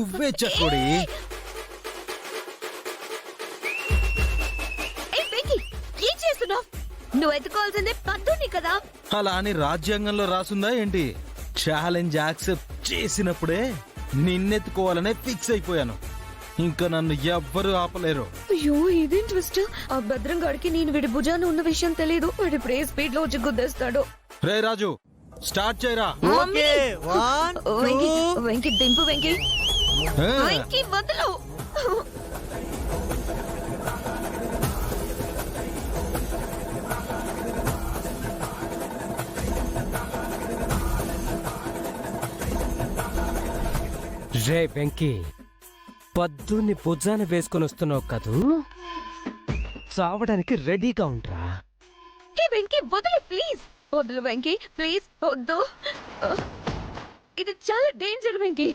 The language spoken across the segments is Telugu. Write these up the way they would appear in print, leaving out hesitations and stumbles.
నువ్వే చకోడి. ఏం చేస్తున్నావు? నువ్వు ఎత్తుకోవాల్సిందే పద్దుని కదా. అలా అని రాజ్యాంగంలో రాసుందా ఏంటి? ఛాలెంజ్ యాక్సెప్ట్ చేసినప్పుడే నిన్నెత్తుకోవాలనే ఫిక్స్ అయిపోయాను. ఇంకా నన్ను ఎవ్వరు ఆపలేరు. అయ్యో ఇదేం ట్విస్ట్. ఆ భద్రం గాడికి నేను వీడి భుజాన ఉన్న విషయం తెలియదు. వీడి ఇప్పుడే స్పీడ్ లో వచ్చి గుద్దేస్తాడు. రే రాజు, స్టార్ట్ చేయరా. మమ్మీ! వెంకీ, వెంకీ దింపు వెంకీ. ఆ, వెంకీ వదలు. రే వెంకీ, పద్దుని భుజాన వేసుకొని వస్తున్నావు కదూ, చావడానికి రెడీగా ఉంటా. హే వెంకీ వదలు ప్లీజ్. వదలు వెంకీ ప్లీజ్ వద్దు. ఇది చాలా డేంజర్ వెంకీ.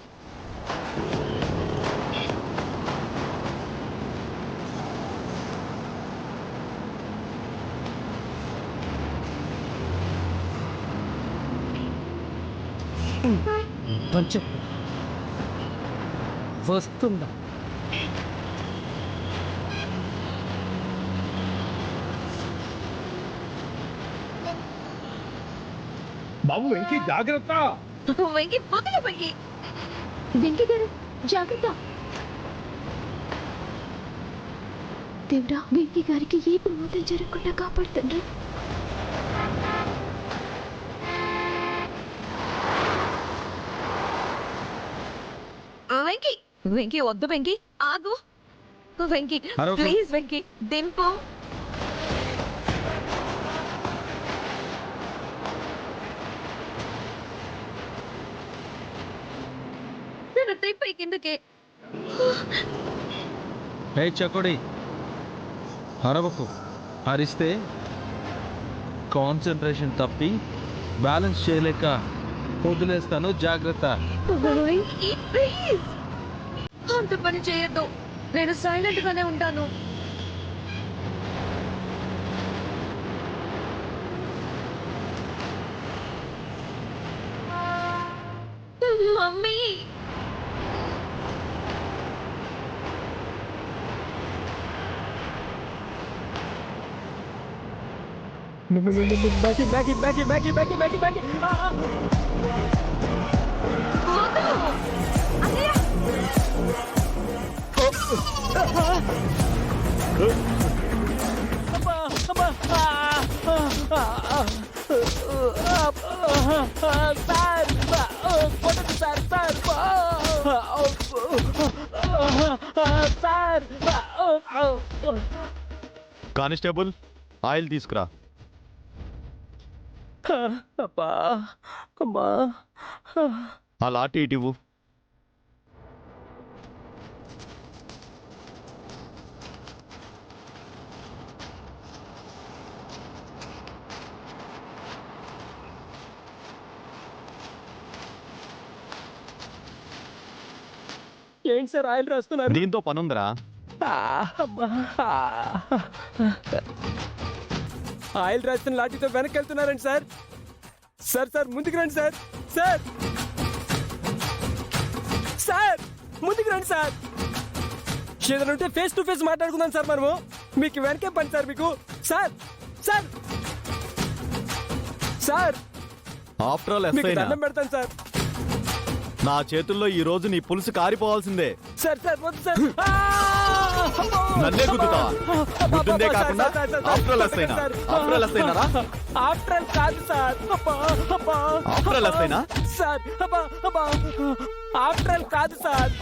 కొంచెం వస్తుందా? బాబు వెంకీ జాగ్రత్త. వెంకీ వదలు వెంకీ. వెంకీ గారు జాగ్రత్త. దేవుడా, వెంకీ గారికి ఏ ప్రమాదం జరగకుండా కాపాడుతండ్రి. వెంకీ, వెంకీ వద్దు వెంకీ, ఆగు. వెంకీ అరవకు. ప్లీజ్ వెంకీ దింపు. నన్ను తిప్పి కిందకి. ఏ చకోడి, అరవకు. అరిస్తే కాన్సన్ట్రేషన్ తప్పి బ్యాలెన్స్ చేయలేక వదిలేస్తాను. జాగ్రత్త. వెంకీ ప్లీజ్ అంత పని చేయొద్దు. నేను సైలెంట్ గానే ఉంటాను. Mummy, Maggi Maggi Maggi Maggi Maggi Maggi Maggi. వదలు. అన్నయ్య, కానిస్టేబుల్, ఆయిల్ తీసుకురా. అబ్బా అమ్మా. ఆ లాఠీ ఇటివ్వు. ఏంటి సార్ ఆయిల్ రాస్తున్నారు? దీంతో పనుందిరా. అమ్మా. ఆయిల్ రాస్తున్న లాఠీతో వెనక్కి వెళ్తున్నారండి సార్. సార్ సార్ ముందుకు రండి సార్. సార్ సార్ ముందుకు రండి సార్. ఏదైనా ఉంటే ఫేస్ టు ఫేస్ మాట్లాడుకుందాం సార్. మనము మీకు వెనకే పని సార్. మీకు sir sir sir after all మీకు ఎస్ఐనా దండం పెడతాను సార్. నా చేతుల్లో ఈ రోజు నీ పులుసు కారిపోవాల్సిందే. సార్ సార్ వద్దు సార్. నన్నే గుద్దుతావా? గుద్దుందే కాకుండా ఆఫ్టర్ ఆల్ ఎస్ఐనా? ఆఫ్టర్ ఆల్ ఎస్ఐనారా? ఆఫ్టర్ ఆల్ కాదు సార్. ఆఫ్టర్ ఆల్ ఎస్ఐనా? సార్ ఆఫ్టర్ ఆల్ కాదు సార్.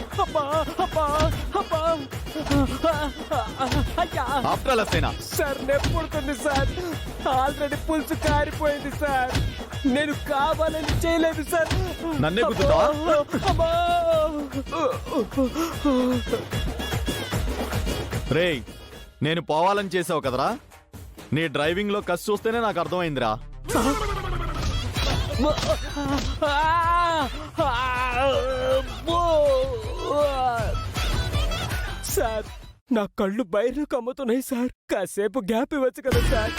అయ్యా ఆఫ్టర్ ఆల్ ఎస్ఐనా? సార్ నెప్పుడుతుంది సార్. ఆల్రెడీ పులుసు కారిపోయింది సార్. నేను కావాలని చేయలేదు సార్. నన్నే గుద్దుతావా? రేయ్, నేను పోవాలని చేసావు కదరా. నీ డ్రైవింగ్ లో కసి చూస్తేనే నాకు అర్థమైందిరా. సార్ నా కళ్ళు బయలు కమ్ముతున్నాయి సార్. కాసేపు గ్యాప్ ఇవ్వచ్చు కదా సార్.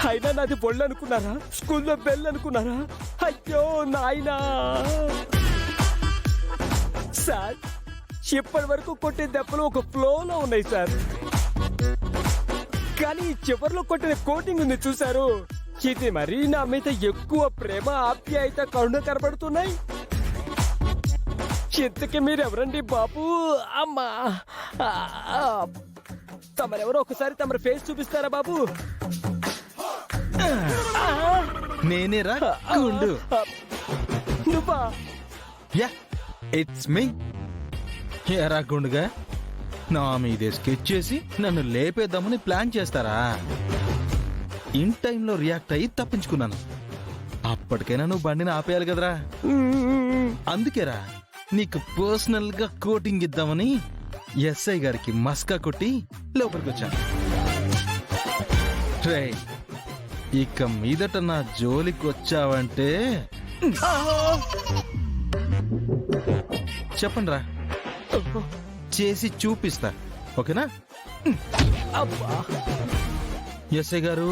అయినా నాది బొళ్ళు అనుకున్నారా? స్కూల్లో బెల్ అనుకున్నారా? అయ్యో నాయనా. సార్ ఇప్పటి వరకు కొట్టే దెబ్బలు ఒక ఫ్లోలో ఉన్నాయి సార్, కానీ ఈ చివరిలో కొట్టిన కోటింగ్ ఉంది చూసారు, ఇది మరీ నా మీద ఎక్కువ ప్రేమ ఆప్యాయత కరుణ కనబడుతున్నాయి. ఇంతకీ మీరెవరండి బాబు? అమ్మా తమరెవరో ఒకసారి తమరి ఫేస్ చూపిస్తారా బాబు? నేనేరా గుండు. నువ్వా? Yeah it's me. ఎరా గుండుగా, నా మీదే స్కెచ్ చేసి నన్ను లేపేద్దామని ప్లాన్ చేస్తారా? ఇన్ టైంలో రియాక్ట్ అయ్యి తప్పించుకున్నాను. అప్పటికైనా నువ్వు బండిని ఆపేయాలి కదరా. అందుకేరా నీకు పర్సనల్ గా కోటింగ్ ఇద్దామని ఎస్ఐ గారికి మస్కా కొట్టి లోపలికి వచ్చాను. రేయ్, ఇక మీదట నా జోలికి వచ్చావంటే చెప్పండి రా, చేసి చూపిస్తా. ఓకేనా? అబ్బా ఎస్ఐ గారు